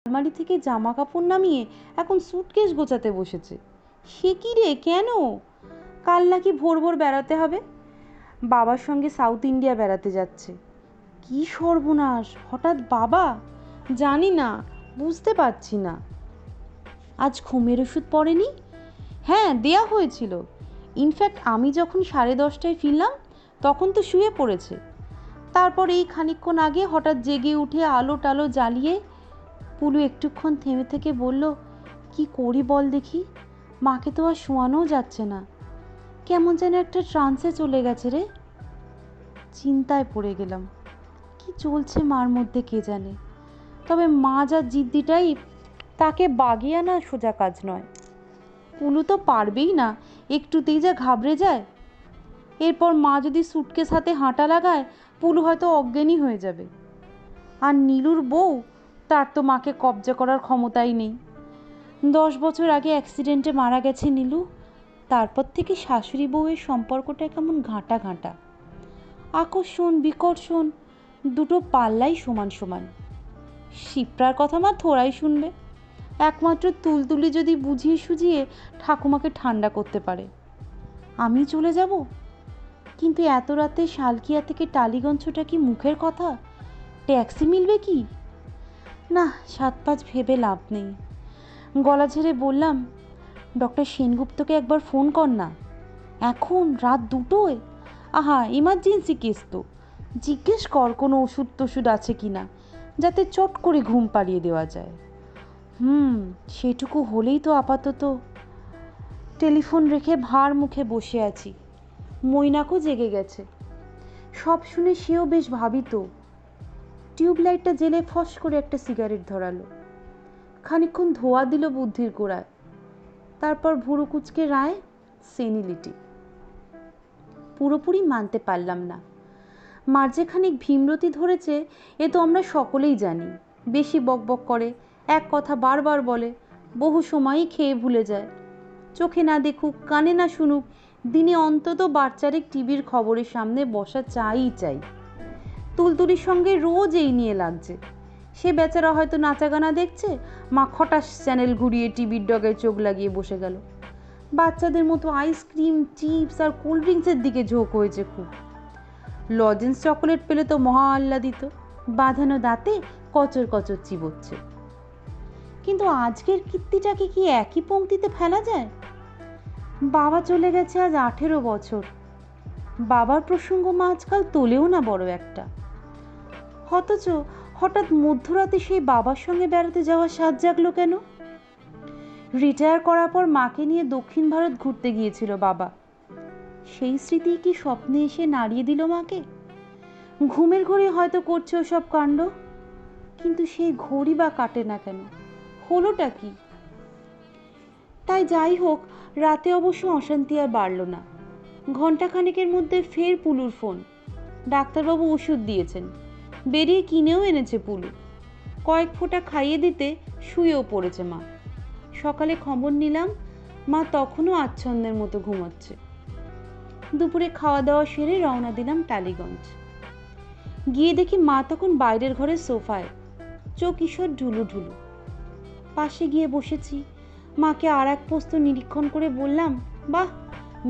আলমারি থেকে জামা কাপড় নামিয়ে এখন স্যুটকেস গোছাতে বসেছে। সে কি রে, কেন? কাল নাকি ভোর ভোর বেড়াতে হবে, বাবার সঙ্গে সাউথ ইন্ডিয়া বেড়াতে যাচ্ছে। কি সর্বনাশ, হঠাৎ বাবা! জানি না, বুঝতে পারছি না। আজ ঘুমের ওষুধ পড়েনি? হ্যাঁ, দেয়া হয়েছিল। ইনফ্যাক্ট আমি যখন 10:30টায় ফিরলাম তখন তো শুয়ে পড়েছে। তারপর এই খানিকক্ষণ আগে হঠাৎ জেগে উঠে আলো টালো জ্বালিয়ে পুলু একটুক্ষণ থেমে থেকে বলল, কি করি বল দেখি, মাকে তো আর শোয়ানোও যাচ্ছে না, কেমন যেন একটা ট্রান্সে চলে গেছে রে। চিন্তায় পড়ে গেলাম, কি চলছে মার মধ্যে কে জানে। তবে মা যা জিদ্দিটাই, তাকে বাগিয়ে আনা সোজা কাজ নয়। পুলু তো পারবেই না, একটুতেই যা ঘাবড়ে যায়। এরপর মা যদি সুটকেস হাতে হাঁটা লাগায়, পুলু হয়তো অজ্ঞানী হয়ে যাবে। আর নীলুর বউ, তার তো মাকে কবজা করার ক্ষমতাই নেই। 10 বছর আগে অ্যাক্সিডেন্টে মারা গেছে নীলু। তারপর থেকে শাশুড়ি বউয়ের সম্পর্কটা কেমন ঘাঁটা ঘাঁটা। আকর্ষণ বিকর্ষণ দুটো পাল্লাই সমান সমান। শিপ্রার কথা মা থোড়াই শুনবে। একমাত্র তুলতুলি যদি বুঝিয়ে সুঝিয়ে ঠাকুমাকে ঠান্ডা করতে পারে। আমি চলে যাব, কিন্তু এত রাতে শালকিয়া থেকে টালিগঞ্জটা কি মুখের কথা? ট্যাক্সি মিলবে কি? না, 7-5 ভেবে লাভ নেই। গলা ঝেড়ে বললাম, ডক্টর সেনগুপ্তকে একবার ফোন কর না। এখন রাত 2টোয়? আহা, এমার্জেন্সি কেস তো। জিজ্ঞেস কর কোনো ওষুধ টষুধ আছে কি না, যাতে চট করে ঘুম পাড়িয়ে দেওয়া যায়। সেটুকু হলেই তো আপাতত। টেলিফোন রেখে ভার মুখে বসে আছি। মৈনাকও জেগে গেছে। সব শুনে সেও বেশ ভাবিত। টিউবলাইটটা জেলে ফস করে একটা সিগারেট ধরালো। খানিকক্ষণ ধোয়া দিল বুদ্ধির গোড়ায়। তারপর ভুরু কুচকে রায়, সেনিলিটি। পুরোপুরি মানতে পারলাম না। মার যে খানিক ভীমরতি ধরেছে এ তো আমরা সকলেই জানি। বেশি বকবক করে, এক কথা বারবার বলে, বহু সময়ই খেয়ে ভুলে যায়। চোখে না দেখুক, কানে না শুনুক, দিনে অন্তত বাচ্চারেক টিভির খবরের সামনে বসা চাই। তুলতুলির সঙ্গে রোজ এই নিয়ে লাগছে। সে বেচারা হয়তো নাচা গানা দেখছে, মা খটাস চ্যানেল ঘুরিয়ে টিভির ডগায় চোখ লাগিয়ে বসে গেল। বাচ্চাদের মতো আইসক্রিম, চিপস আর কোল্ড ড্রিঙ্কসের দিকে ঝোঁক হয়েছে খুব। লজেন্স চকোলেট পেলে তো মহা আহ্লাদিত, বাঁধানো দাঁতে কচর কচর চিবোচ্ছে। কিন্তু আজকের কীর্তিটাকে কি একই পংক্তিতে ফেলা যায়? বাবা চলে গেছে আজ 18 বছর। বাবার প্রসঙ্গ মা আজকাল তোলেও না বড় একটা। অথচ হঠাৎ মধ্যরাতে সেই বাবার সঙ্গে বেড়াতে যাওয়ার সাধ জাগলো কেন? রিটায়ার করার পর মাকে নিয়ে দক্ষিণ ভারত ঘুরতে গিয়েছিল বাবা। সেই স্মৃতি কি স্বপ্নে এসে নাড়িয়ে দিল মাকে? ঘুমের ঘড়ি হয়তো করছে ওসব কাণ্ড, কিন্তু সেই ঘড়ি বা কাটে না কেন? হলোটা কি? তাই যাই হোক, রাতে অবশ্য অশান্তি আর বাড়ল না। ঘণ্টাখানেকের মধ্যে ফের পুলুর ফোন। ডাক্তারবাবু ওষুধ দিয়েছেন, বেরিয়ে কিনেও এনেছে পুলু। কয়েক ফোঁটা খাইয়ে দিতে শুয়েও পড়েছে মা। সকালে খবর নিলাম, মা তখনও আচ্ছন্দের মতো ঘুমাচ্ছে। দুপুরে খাওয়া দাওয়া সেরে রওনা দিলাম টালিগঞ্জ। গিয়ে দেখি মা তখন বাইরের ঘরের সোফায়, চোখ ঈশ্বর ঢুলু ঢুলু। পাশে গিয়ে বসেছি। মাকে আর এক পোস্ত নিরীক্ষণ করে বললাম, বাহ,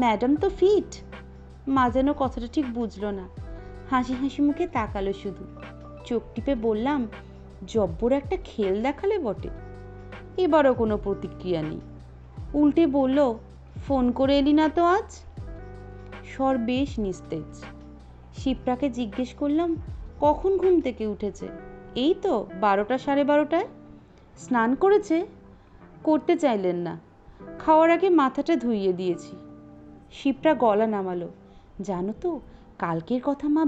ম্যাডাম তো ফিট। মা যেন কথাটা ঠিক বুঝলো না, হাসি হাসি মুখে তাকালো শুধু। চোখ টিপে বললাম, জব্বর একটা খেল দেখালে বটে। এবারও কোনো প্রতিক্রিয়া নেই। উল্টে বলল, ফোন করে এলি না তো আজ? স্বর বেশ নিস্তেজ। শিপ্রাকে জিজ্ঞেস করলাম, কখন ঘুম থেকে উঠেছে? এই তো 12টা 12:30টায়। স্নান করেছে? করতে চাইলেন না, খাওয়ার আগে মাথাটা ধুইয়ে দিয়েছি। শিপ্রা গলা নামালো, জানো তো, কালকের কথা মা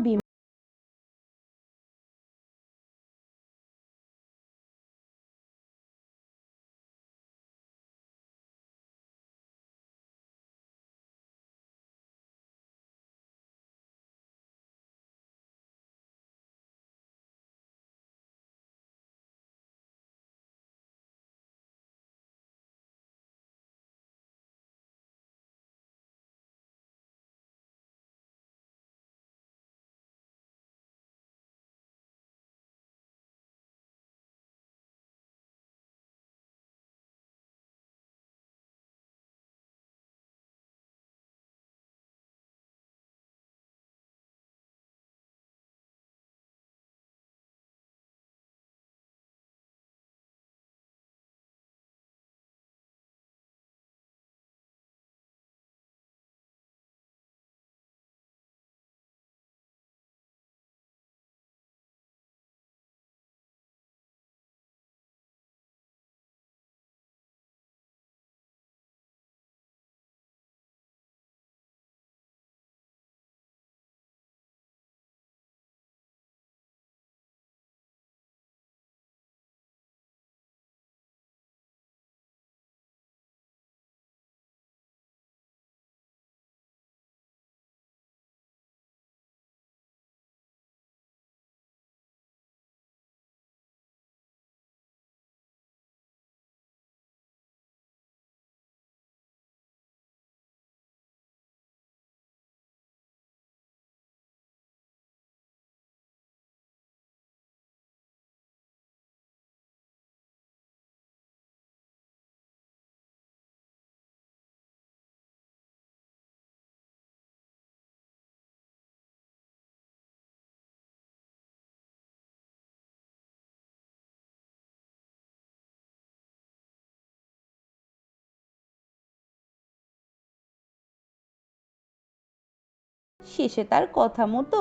শেষে তার কথা মতো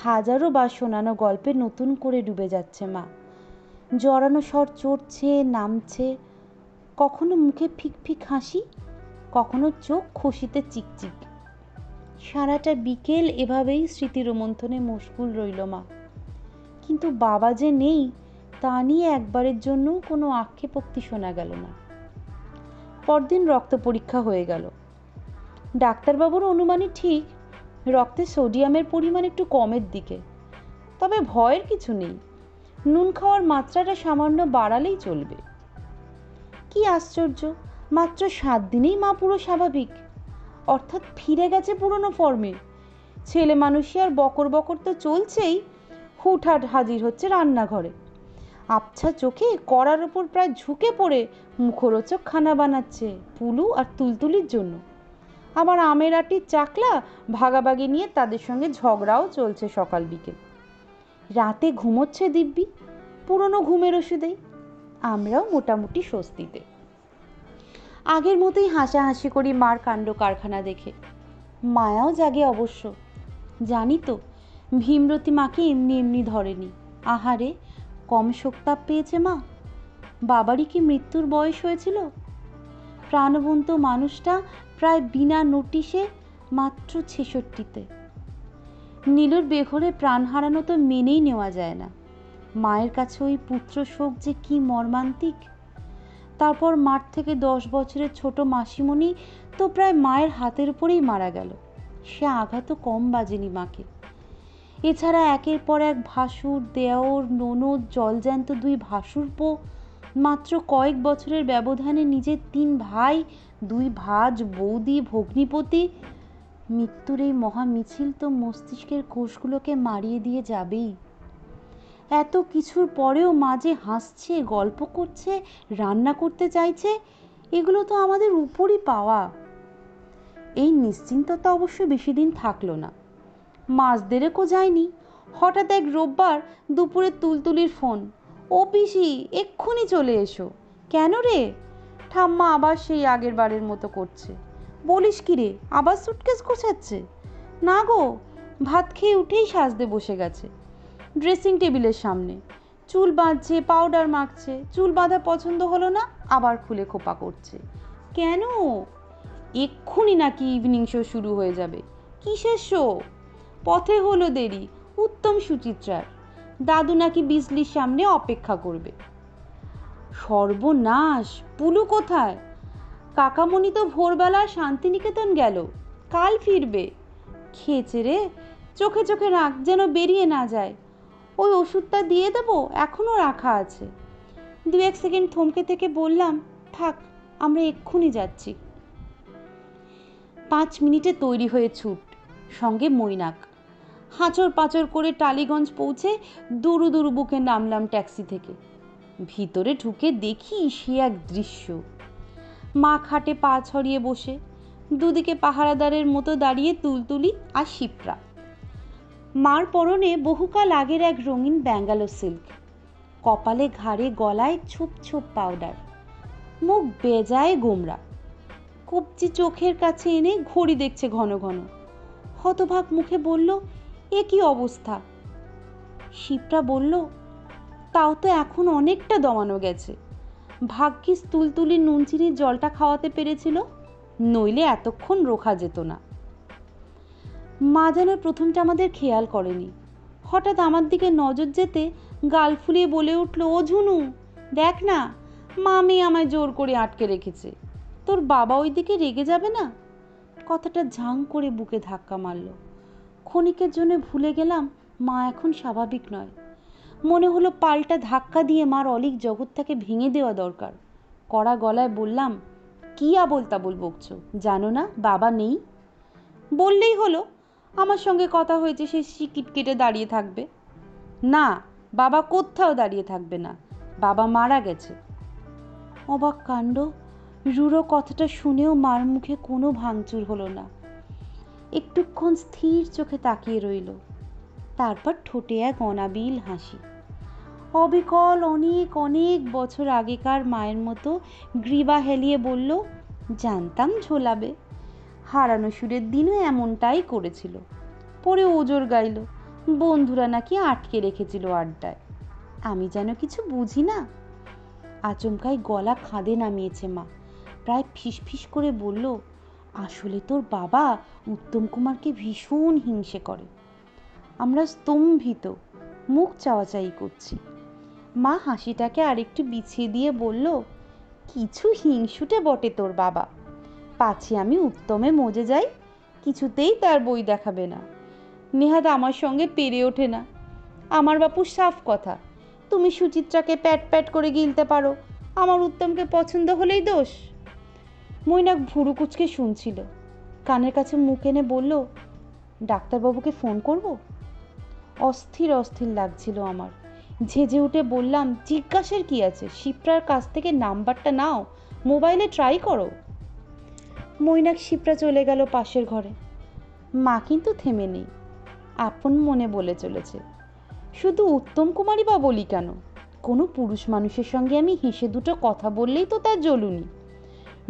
হাজারো বার শোনানো গল্পে নতুন করে ডুবে যাচ্ছে মা। জড়ানো স্বর চড়ছে নামছে, কখনো মুখে ফিক ফিক হাসি, কখনো চোখ খুশিতে চিকচিক। সারাটা বিকেল এভাবেই স্মৃতি রোমন্থনে মশগুল রইল মা। কিন্তু বাবা যে নেই তা নিয়ে একবারের জন্য কোনো আক্ষেপোক্তি শোনা গেল না। পরদিন রক্ত পরীক্ষা হয়ে গেল। ডাক্তারবাবুর অনুমানই ঠিক, রক্তে সোডিয়ামের পরিমাণ একটু কমের দিকে। তবে ভয়ের কিছু নেই, নুন খাওয়ার মাত্রাটা সামান্য বাড়ালেই চলবে। কি আশ্চর্য, মাত্র 7 দিনেই মা পুরো স্বাভাবিক, অর্থাৎ ফিরে গেছে পুরনো ফর্মে। ছেলে মানুষই আর বকর বকর তো চলছেই, হুটহাট হাজির হচ্ছে রান্নাঘরে, আবছা চোখে কড়ার ওপর প্রায় ঝুঁকে পড়ে মুখরোচক খানা বানাচ্ছে পুলু আর তুলতুলির জন্য। আবার আমের আটির চাকলা ভাগাভাগি নিয়ে তাদের সঙ্গে ঝগড়াও চলছে সকাল বিকেল। রাতে ঘুমোচ্ছে দিব্যি, পুরনো ঘুমের ওষুধেই। আমরাও মোটামুটি স্বস্তিতে। আগের মতোই হাসাহাসি করি মার কাণ্ড কারখানা দেখে। মায়াও জাগে অবশ্য। জানি তো ভীমরতী মাকে এমনি এমনি ধরেনি। আহারে, কম শোকতাপ পেয়েছে মা। বাবারই কি মৃত্যুর বয়স হয়েছিল? প্রাণবন্ত মানুষটা প্রায় বিনা নোটিশে মাত্র 66-তে। নীলুর বেঘরে প্রাণ হারানো তো মেনেই নেওয়া যায় না। মায়ের কাছে ওই পুত্র শোক যে কি মর্মান্তিক। তারপর মাঠ থেকে 10 বছরের ছোট মাসিমণি তো প্রায় মায়ের হাতের উপরেই মারা গেল। সে আঘাতও কম বাজেনি মাকে। এছাড়া একের পর এক ভাসুর, দেওর, ননদ, জলজ্যান্ত 2 ভাসুরপো, মাত্র কয়েক বছরের ব্যবধানে নিজের 3 ভাই, 2 ভাজ, বৌদি, ভগ্নিপতি। মৃত্যুর এই মহা মিছিল তো মস্তিষ্কের কোষগুলোকে মারিয়ে দিয়ে যাবেই। এত কিছুর পরেও মা যে হাসছে, গল্প করছে, রান্না করতে চাইছে, এগুলো তো আমাদের উপরই পাওয়া। এই নিশ্চিন্ততা অবশ্য বেশি দিন থাকলো না। মাস দেড়েকও যায়নি, হঠাৎ এক রোববার দুপুরে তুলতুলির ফোন। ও পিসি, এক্ষুনি চলে এসো। কেন রে? ঠাম্মা আবার সেই আগের বারের মতো করছে। বলিস কি রে, আবার সুটকেস গোছাচ্ছে? না গো, ভাত খেয়ে উঠেই সাজতে বসে গেছে ড্রেসিং টেবিলের সামনে। চুল বাঁধছে, পাউডার মাখছে। চুল বাঁধা পছন্দ হলো না, আবার খুলে খোপা করছে। কেন? এক্ষুনি নাকি ইভিনিং শো শুরু হয়ে যাবে। কিসের শো? পথে হলো দেরি, উত্তম সুচিত্রার। দাদু নাকি বিজলির সামনে অপেক্ষা করবে। সর্বনাশ! পুলু কোথায়? কাকামণি তো ভোরবেলা শান্তিনিকেতন গেল, কাল ফিরবে। খেয়েছে রে, চোখে চোখে রাখ যেন বেরিয়ে না যায়। ওই ওষুধটা দিয়ে দেবো, এখনও রাখা আছে। 2-1 সেকেন্ড থমকে থেকে বললাম, থাক, আমরা এক্ষুনি যাচ্ছি। 5 মিনিটে তৈরি হয়ে ছুট, সঙ্গে মৈনাক। হাঁচড় পাঁচড় করে টালিগঞ্জ পৌঁছে দুরু দুরু বুকে নামলাম ট্যাক্সি থেকে। ভিতরে ঢুকে দেখি সে এক দৃশ্য। মা খাটে পা ছড়িয়ে বসে, দুদিকে পাহারাদারের মতো দাঁড়িয়ে তুলতুলি আর শিপ্রা। মার পরনে বহুকাল আগের এক রঙিন ব্যাঙ্গালোর সিল্ক, কপালে ঘাড়ে গলায় ছোপ ছোপ পাউডার, মুখ বেজায় গোমরা। কবজি চোখের কাছে এনে ঘড়ি দেখছে ঘন ঘন। হতভাগ মুখে বলল, এ কি অবস্থা? শিপ্রা বলল, তাও তো এখন অনেকটা দমানো গেছে। ভাগ্যিস তুলতুলির নুন চিনির জলটা খাওয়াতে পেরেছিল, নইলে এতক্ষণ রোখা যেত না। মা যেন প্রথমটা আমাদের খেয়াল করেনি। হঠাৎ আমার দিকে নজর যেতে গাল ফুলিয়ে বলে উঠল, ও ঝুনু, দেখ না, মামি আমায় জোর করে আটকে রেখেছে। তোর বাবা ওই দিকে রেগে যাবে না? কথাটা ঝাং করে বুকে ধাক্কা মারল। ক্ষণিকের জন্য ভুলে গেলাম মা এখন স্বাভাবিক নয়। মনে হলো পাল্টা ধাক্কা দিয়ে মার অলীক জগৎটাকে ভেঙে দেওয়া দরকার। কড়া গলায় বললাম, কি আবোল তাবোল বকছো? জানো না বাবা নেই? বললেই হলো আমার সঙ্গে কথা হয়েছে, সে টিকিট কেটে দাঁড়িয়ে থাকবে। না, বাবা কোথাও দাঁড়িয়ে থাকবে না, বাবা মারা গেছে। অবাক কাণ্ড, রুড়ো কথাটা শুনেও মার মুখে কোনো ভাঙচুর হলো না। একটুক্ষণ স্থির চোখে তাকিয়ে রইল, তারপর ঠোঁটে এক অনাবিল হাসি। অবিকল অনেক অনেক বছর আগেকার মায়ের মতো গ্রীবা হেলিয়ে বলল, জানতাম ঝোলাবে। হারানো সুরের দিনও এমনটাই করেছিল। পরে ওজোর গাইল, বন্ধুরা নাকি আটকে রেখেছিল আড্ডায়। আমি যেন কিছু বুঝি না। আচমকাই গলা খাদে নামিয়েছে মা, প্রায় ফিসফিস করে বলল, আসলে তোর বাবা উত্তম কুমারকে ভীষণ হিংসে করে। আমরা স্তম্ভিত, মুখ চাওয়াচাই করছি। মা হাসিটাকে আরেকটু বিছিয়ে দিয়ে বলল, কিছু হিংসুটে বটে তোর বাবা, পাছে আমি উত্তমে মজে যাই, কিছুতেই তার বই দেখাবে না। নেহাত আমার সঙ্গে পেরে ওঠে না। আমার বাপুর সাফ কথা, তুমি সুচিত্রাকে প্যাট প্যাট করে গিলতে পারো, আমার উত্তমকে পছন্দ হলেই দোষ। মৈনাক ভুরু কুচকে শুনছিল, কানের কাছে মুখ এনে বলল, ডাক্তারবাবুকে ফোন করব? অস্থির অস্থির লাগছিল আমার। ঝেঁঝে উঠে বললাম, জিজ্ঞাসার কি আছে, শিপ্রার কাছ থেকে নাম্বারটা নাও, মোবাইলে ট্রাই করো। মৈনাক শিপ্রা চলে গেল পাশের ঘরে। মা কিন্তু থেমে নেই, আপন মনে বলে চলেছে, শুধু উত্তম কুমারই বা বলি কেন, কোনো পুরুষ মানুষের সঙ্গে আমি হেসে দুটো কথা বললেই তো তার জ্বলুনি।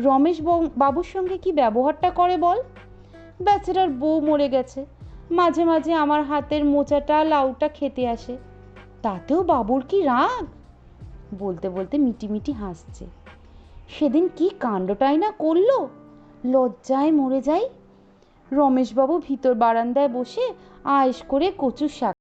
রমেশ বাবুর সঙ্গে কি ব্যবহারটা করে বল? বেচারার বউ মরে গেছে, মাঝে মাঝে আমার হাতের মোচাটা লাউটা খেতে আসে, তাতেও বাবুর কি রাগ। বলতে বলতে মিটিমিটি হাসছে। সেদিন কি কাণ্ডটাই না করলো, লজ্জায় মরে যাই। রমেশবাবু ভিতর বারান্দায় বসে আয়েশ করে কচুর শাক।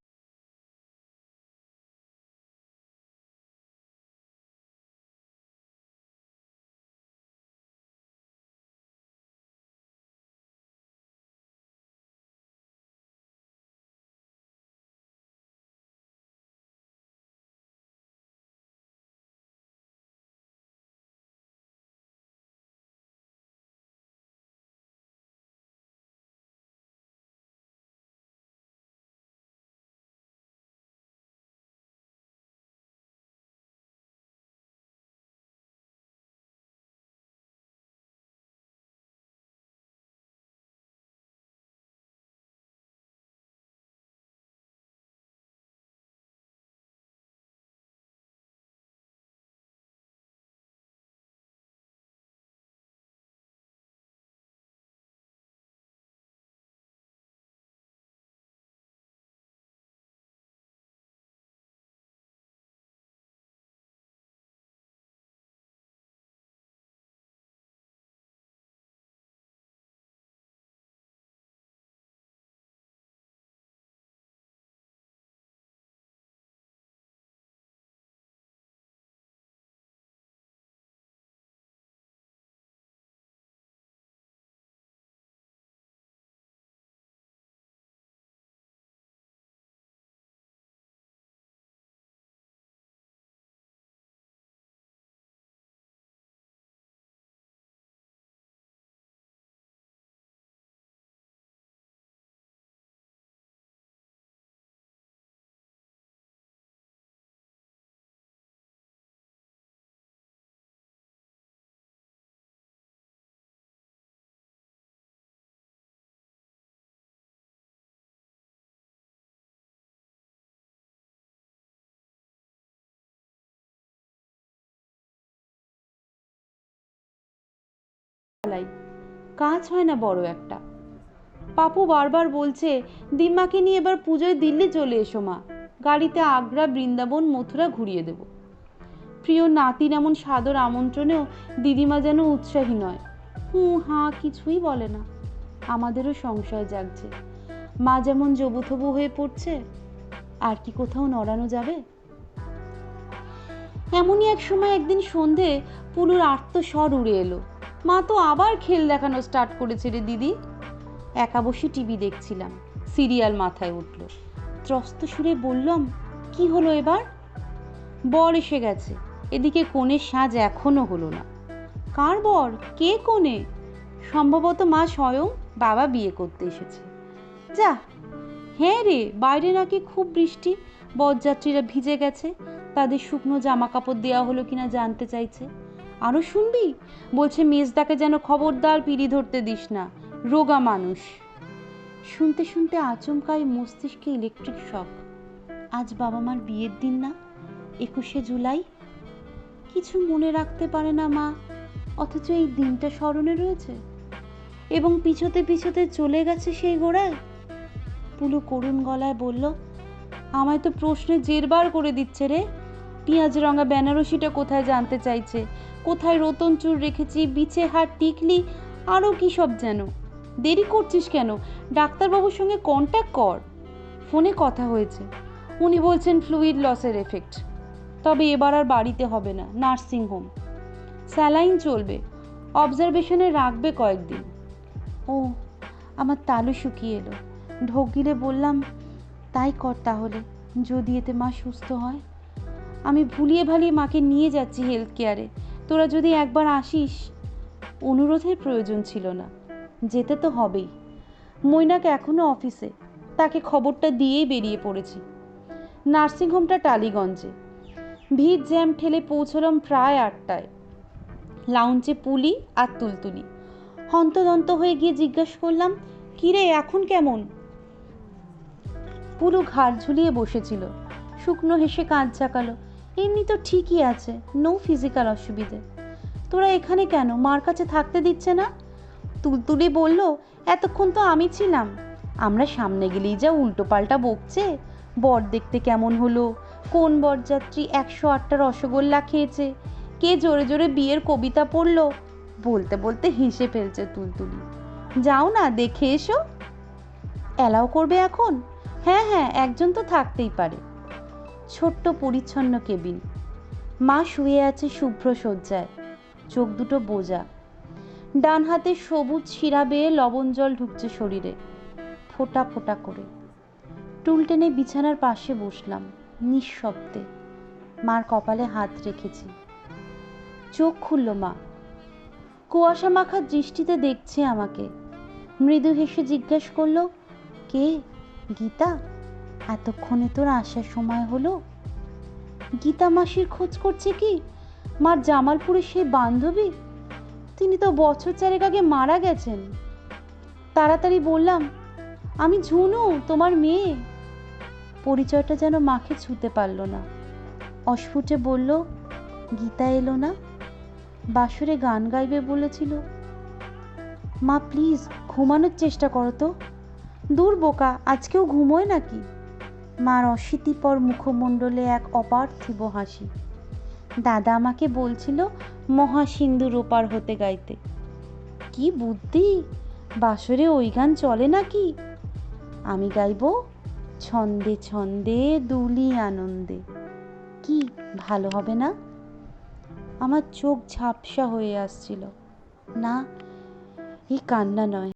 কাজ হয় না বড় একটা। পাপু বারবার বলছে, দিম্মাকে নিয়ে এবার পুজোয় দিল্লি চলে এসো মা, গাড়িতে আগ্রা বৃন্দাবন মথুরা ঘুরিয়ে দেব। প্রিয় নাতির এমন সাদর আমন্ত্রণেও দিদিমা যেন উৎসাহী নয়, হাঁ কিছুই বলে না। আমাদেরও সংশয় জাগছে, মা যেমন জবুথবু হয়ে পড়ছে, আর কি কোথাও নড়ানো যাবে? এমনই এক সময় একদিন সন্ধে পুলুর আর্তস্বর উড়ে এলো, মা তো আবার খেল দেখানো স্টার্ট করেছে রে দিদি। একা বসে টিভি দেখছিলাম, সিরিয়াল মাথায় উঠল। ত্রস্ত সুরে বললাম, কি হলো এবার? বর এসে গেছে, এদিকে কনের সাজ এখনো হলো না। কার বর? কে কনে? সম্ভবত মা স্বয়ং, বাবা বিয়ে করতে এসেছে। যা, হ্যাঁ রে, বাইরে নাকি খুব বৃষ্টি, বরযাত্রীরা ভিজে গেছে, তাদের শুকনো জামা কাপড় দেওয়া হলো কিনা জানতে চাইছে। আরো শুনবি, বলছে মেজদাকে যেন খবরদার পিড়ি ধরতে দিস না, রোগা মানুষ। শুনতে শুনতে আচমকাই মস্তিষ্কে ইলেকট্রিক শক। আজ বাবা মার বিয়ের দিন না, 21শে জুলাই। কিছু মনে রাখতে পারে না মা, অথচ এই দিনটা স্মরণে রয়েছে। এবং পিছোতে পিছোতে চলে গেছে সেই গোড়ায়? পুলু করুণ গলায় বলল, আমায় তো প্রশ্নে জেরবার করে দিচ্ছে রে। পেঁয়াজ রঙা বেনারসিটা কোথায় জানতে চাইছে, কোথায় রতন চুর রেখেছি, বিছে হার টিকলি, আরও কী সব যেন। দেরি করছিস কেন? ডাক্তারবাবুর সঙ্গে কন্ট্যাক্ট কর। ফোনে কথা হয়েছে, উনি বলছেন ফ্লুইড লসের এফেক্ট। তবে এবার আর বাড়িতে হবে না, নার্সিংহোম। স্যালাইন চলবে, অবজারভেশনে রাখবে কয়েকদিন। ও, আমার তালু শুকিয়ে এলো। ঢোক গিলে বললাম, তাই কর তাহলে, যদি এতে মা সুস্থ হয়। আমি ভুলিয়ে ভালিয়ে মাকে নিয়ে যাচ্ছি হেলথ কেয়ারে, তোরা যদি একবার আসিস। অনুরোধের প্রয়োজন ছিল না, যেতে তো হবেই। মৈনাক এখনও অফিসে, তাকে খবরটা দিয়েই বেরিয়ে পড়েছি। নার্সিংহোমটা টালিগঞ্জে। ভিড় জ্যাম ঠেলে পৌঁছলাম প্রায় 8টায়। লাউঞ্জে পুলি আর তুলতুলি। হন্তদন্ত হয়ে গিয়ে জিজ্ঞাসা করলাম, কিরে এখন কেমন? পুরো ঘাড় ঝুলিয়ে বসেছিল, শুকনো হেসে কাঁধ ঝাঁকালো। এমনি তো ঠিকই আছে, নো ফিজিক্যাল অসুবিধে। তোরা এখানে কেন, মার কাছে থাকতে দিচ্ছে না? তুলতুলি বলল, এতক্ষণ তো আমি ছিলাম। আমরা সামনে গেলেই যা উল্টো পাল্টা বকছে। বর দেখতে কেমন হলো, কোন বরযাত্রী 108টা রসগোল্লা খেয়েছে, কে জোরে জোরে বিয়ের কবিতা পড়লো, বলতে বলতে হেসে ফেলছে তুলতুলি। যাও না, দেখে এসো। অ্যালাউ করবে এখন? হ্যাঁ হ্যাঁ, একজন তো থাকতেই পারে। ছোট্ট পরিচ্ছন্ন কেবিন। মা শুয়ে আছে শুভ্র শয্যায়, চোখ দুটো বোজা। ডান হাতে সবুজ শিরা বেয়ে লবণ জল ঢুকছে শরীরে, ফোঁটা ফোঁটা করে। টুল টেনে বিছানার পাশে বসলাম, নিঃশব্দে। মার কপালে হাত রেখেছি। চোখ খুলল মা, কুয়াশা মাখা দৃষ্টিতে দেখছে আমাকে। মৃদু হেসে জিজ্ঞাসা করলো, কে? গীতা? এতক্ষণে তোর আসার সময় হলো? গীতা মাসির খোঁজ করছে কি? মার জামালপুরের সেই বান্ধবী? তিনি তো বছর 4 আগে মারা গেছেন। তাড়াতাড়ি বললাম, আমি ঝুনু, তোমার মেয়ে। পরিচয়টা যেন মাকে ছুঁতে পারল না। অস্ফুটে বলল, গীতা এলো না? বাসরে গান গাইবে বলেছিল। মা প্লিজ ঘুমানোর চেষ্টা করো তো। দূর বোকা, আজকেও ঘুমোয় নাকি? মার অশীতিপর মুখমণ্ডলে এক অপার্থিব হাসি। দাদা আমাকে বলছিল মহাসিন্ধুর ওপার হতে গাইতে। কি বুদ্ধি, বাসরে ওই গান চলে নাকি? আমি গাইব, ছন্দে ছন্দে দুলি আনন্দে। কি ভালো হবে না? আমার চোখ ঝাপসা হয়ে আসছিল। না, এই কান্না নয়,